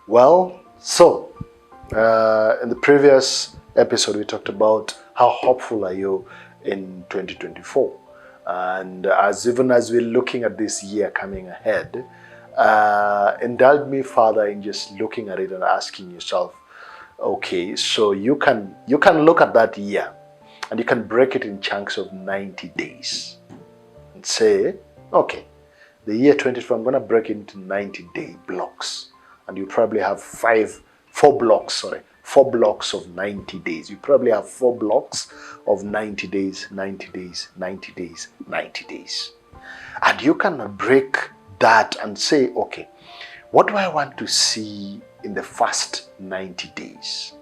In the previous episode, we talked about how hopeful are you in 2024. And even as we're looking at this year coming ahead, indulge me further in just looking at it and asking yourself, okay, so you can look at that year and you can break it in chunks of 90 days and say, okay, the year 2024, I'm going to break it into 90-day blocks. And you probably have four blocks of 90 days. You probably have 4 blocks of 90 days, 90 days, 90 days, 90 days. And you can break that and say, okay, what do I want to see in the first 90 days?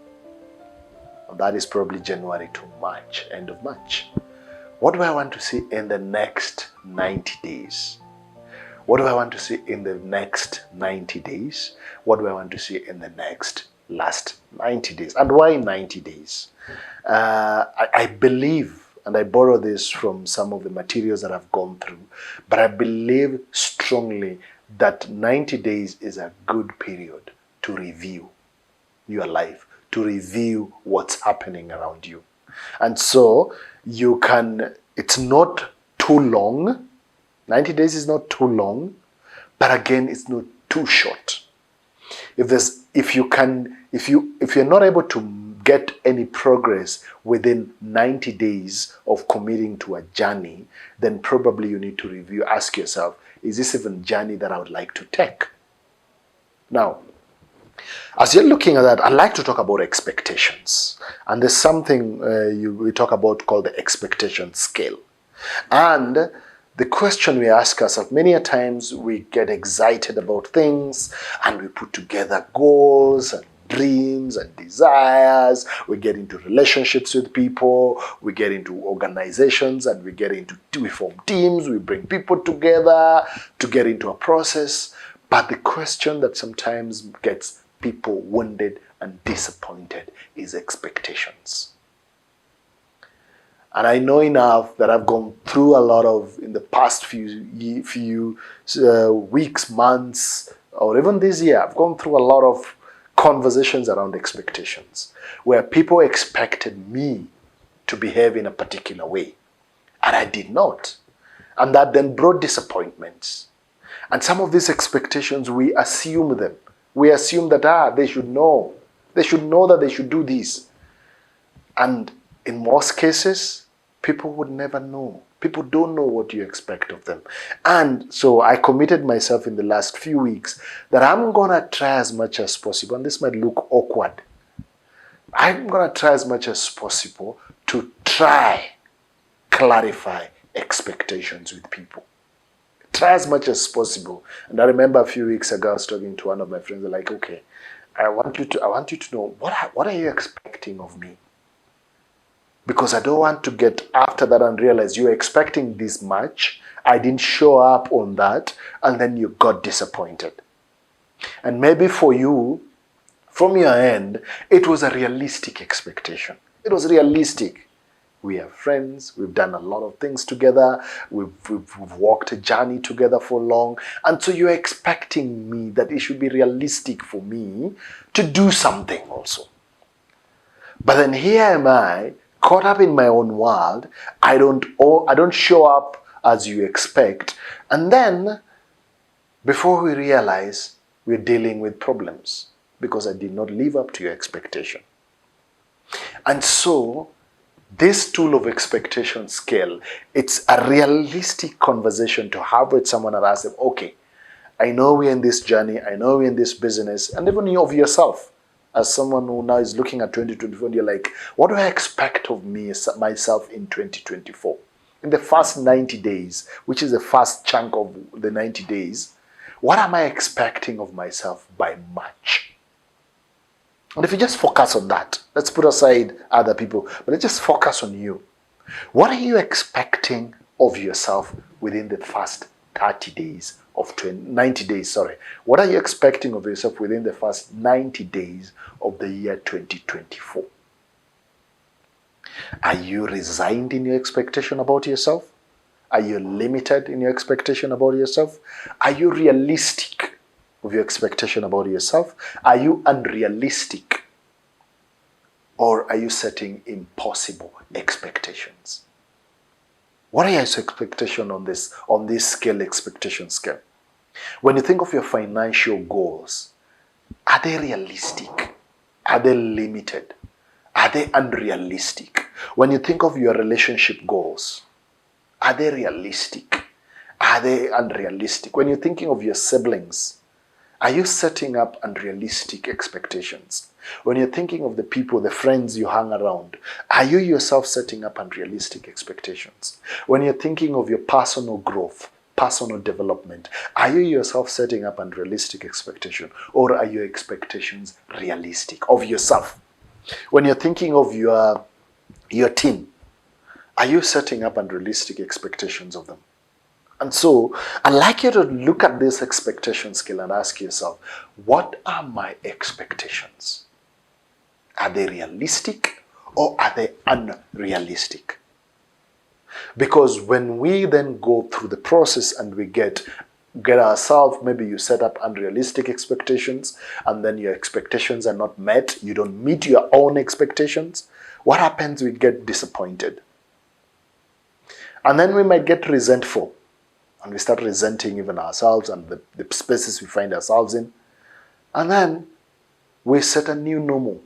And that is probably January to March, end of March. What do I want to see in the next 90 days? What do I want to see in the next 90 days? What do I want to see in the last 90 days? And why 90 days? I believe, and I borrow this from some of the materials that I've gone through, but I believe strongly that 90 days is a good period to review your life, to review what's happening around you. And so it's not too long. 90 days is not too long, but again, it's not too short. If you're not able to get any progress within 90 days of committing to a journey, then probably you need to review, ask yourself, is this even a journey that I would like to take? Now, as you're looking at that, I'd like to talk about expectations. And there's something we talk about called the expectation scale. And the question we ask ourselves, many a times we get excited about things and we put together goals and dreams and desires. We get into relationships with people, we get into organizations, and we form teams, we bring people together to get into a process. But the question that sometimes gets people wounded and disappointed is expectations. And I know enough that I've gone through a lot of, in the past few weeks, months, or even this year, I've gone through a lot of conversations around expectations, where people expected me to behave in a particular way, and I did not. And that then brought disappointments. And some of these expectations, we assume them. We assume that, they should know. They should know that they should do this. And in most cases, people would never know. People don't know what you expect of them. And so I committed myself in the last few weeks that I'm going to try as much as possible, and this might look awkward. I'm going to try as much as possible to clarify expectations with people. Try as much as possible. And I remember a few weeks ago, I was talking to one of my friends, they're like, okay, I want you to know, what are you expecting of me? Because I don't want to get after that and realize you're expecting this much, I didn't show up on that, and then you got disappointed. And maybe for you, from your end, it was a realistic expectation. It was realistic. We are friends, we've done a lot of things together, we've walked a journey together for long, and so you're expecting me that it should be realistic for me to do something also. But then here am I, caught up in my own world. I don't show up as you expect. And then, before we realize, we're dealing with problems because I did not live up to your expectation. And so, this tool of expectation scale, it's a realistic conversation to have with someone and ask them, okay, I know we're in this journey, I know we're in this business, and even of yourself. As someone who now is looking at 2024, you're like, what do I expect of myself in 2024? In the first 90 days, which is the first chunk of the 90 days, what am I expecting of myself by March? And if you just focus on that, let's put aside other people, but let's just focus on you. What are you expecting of yourself within the first 30 days of 90 days, What are you expecting of yourself within the first 90 days of the year 2024? Are you resigned in your expectation about yourself? Are you limited in your expectation about yourself? Are you realistic of your expectation about yourself? Are you unrealistic? Or are you setting impossible expectations? What are your expectations on this scale, expectation scale? When you think of your financial goals, are they realistic? Are they limited? Are they unrealistic? When you think of your relationship goals, are they realistic? Are they unrealistic? When you're thinking of your siblings, are you setting up unrealistic expectations? When you're thinking of the people, the friends you hang around, are you yourself setting up unrealistic expectations? When you're thinking of your personal growth, personal development, are you yourself setting up unrealistic expectation, or are your expectations realistic of yourself? When you're thinking of your team, are you setting up unrealistic expectations of them? And so I'd like you to look at this expectation scale and ask yourself, what are my expectations? Are they realistic or are they unrealistic? Because when we then go through the process and we get ourselves, maybe you set up unrealistic expectations and then your expectations are not met, you don't meet your own expectations, what happens? We get disappointed. And then we might get resentful. And we start resenting even ourselves and the spaces we find ourselves in. And then we set a new normal.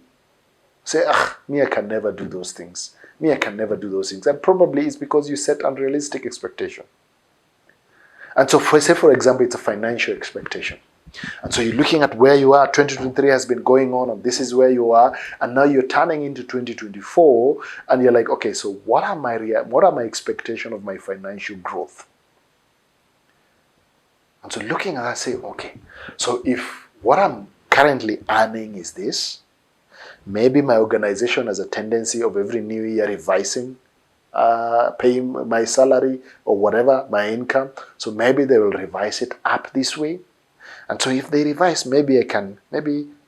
Say, me, I can never do those things. Me, I can never do those things. And probably it's because you set unrealistic expectation. And so, for example, it's a financial expectation. And so you're looking at where you are, 2023 has been going on, and this is where you are, and now you're turning into 2024, and you're like, okay, so what are my expectation of my financial growth? And so looking at that, say, okay, so if what I'm currently earning is this, maybe my organization has a tendency of every new year revising, paying my salary or whatever, my income. So maybe they will revise it up this way. And so if they revise, maybe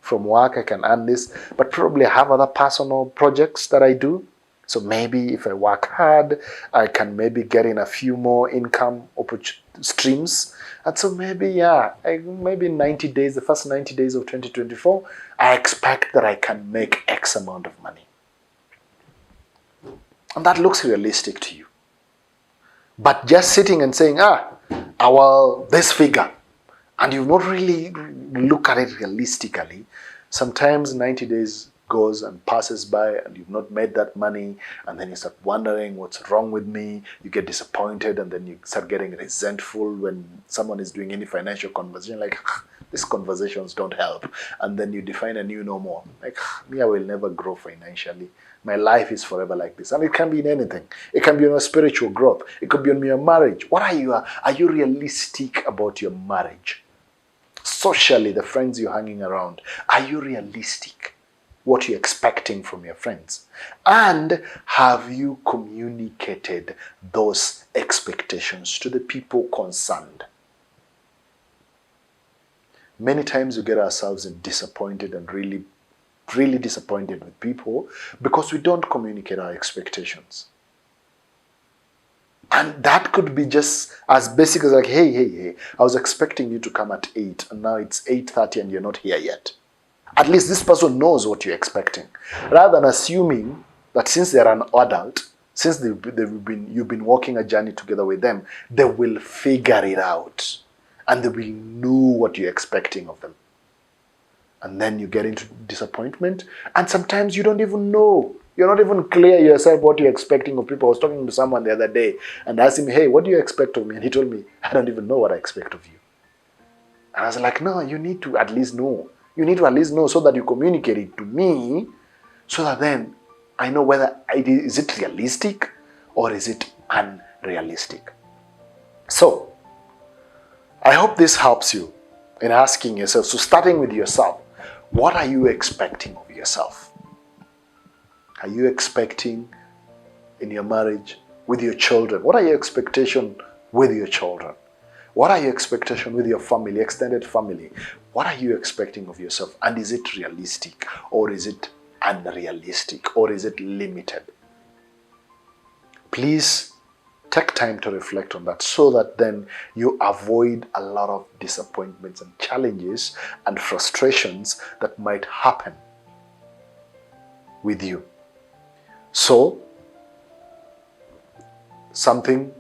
from work I can earn this, but probably I have other personal projects that I do. So maybe if I work hard, I can maybe get in a few more income streams. And so maybe, maybe 90 days, the first 90 days of 2024, I expect that I can make X amount of money. And that looks realistic to you. But just sitting and saying, this figure, and you've not really looked at it realistically, sometimes 90 days goes and passes by and you've not made that money, and then you start wondering what's wrong with me, you get disappointed, and then you start getting resentful when someone is doing any financial conversation, like, these conversations don't help. And then you define a new normal, like, me, I will never grow financially. My life is forever like this. And it can be in anything. It can be on a spiritual growth. It could be on your marriage. What are you? Are you realistic about your marriage? Socially, the friends you're hanging around, are you realistic? What you're expecting from your friends? And have you communicated those expectations to the people concerned? Many times we get ourselves disappointed and really disappointed with people because we don't communicate our expectations. And that could be just as basic as like, hey, I was expecting you to come at 8 and now it's 8:30 and you're not here yet. At least this person knows what you're expecting. Rather than assuming that since they're an adult, since you've been walking a journey together with them, they will figure it out and they will know what you're expecting of them. And then you get into disappointment, and sometimes you don't even know. You're not even clear yourself what you're expecting of people. I was talking to someone the other day and asked him, hey, what do you expect of me? And he told me, I don't even know what I expect of you. And I was like, no, you need to at least know. You need to at least know so that you communicate it to me, so that then I know whether is it realistic or is it unrealistic. So, I hope this helps you in asking yourself. So starting with yourself, what are you expecting of yourself? Are you expecting in your marriage, with your children? What are your expectations with your children? What are your expectations with your family, extended family? What are you expecting of yourself? And is it realistic or is it unrealistic or is it limited? Please Take time to reflect on that so that then you avoid a lot of disappointments and challenges and frustrations that might happen with you. So, something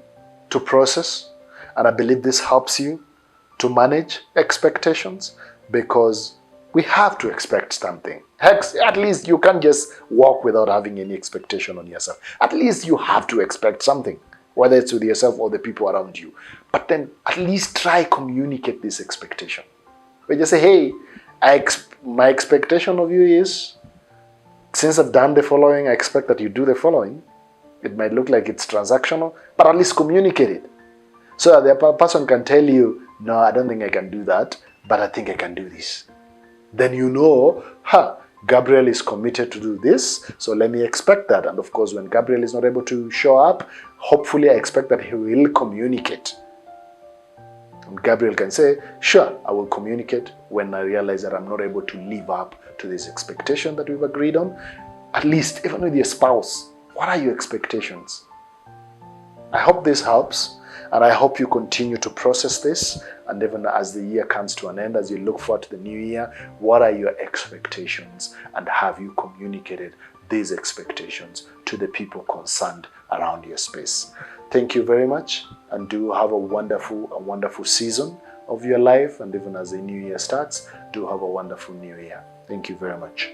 to process, and I believe this helps you to manage expectations, because we have to expect something. Heck, at least you can't just walk without having any expectation on yourself. At least you have to expect something, whether it's with yourself or the people around you. But then at least try communicate this expectation. We just say, hey, my expectation of you is, since I've done the following, I expect that you do the following. It might look like it's transactional, but at least communicate it. So that the person can tell you, no, I don't think I can do that, but I think I can do this. Then you know, Gabriel is committed to do this, so let me expect that. And of course, when Gabriel is not able to show up, hopefully I expect that he will communicate. And Gabriel can say, sure, I will communicate when I realize that I'm not able to live up to this expectation that we've agreed on. At least, even with your spouse, what are your expectations? I hope this helps, and I hope you continue to process this. And even as the year comes to an end, as you look forward to the new year, what are your expectations? And have you communicated these expectations to the people concerned around your space? Thank you very much, and do have a wonderful season of your life. And even as the new year starts, do have a wonderful new year. Thank you very much.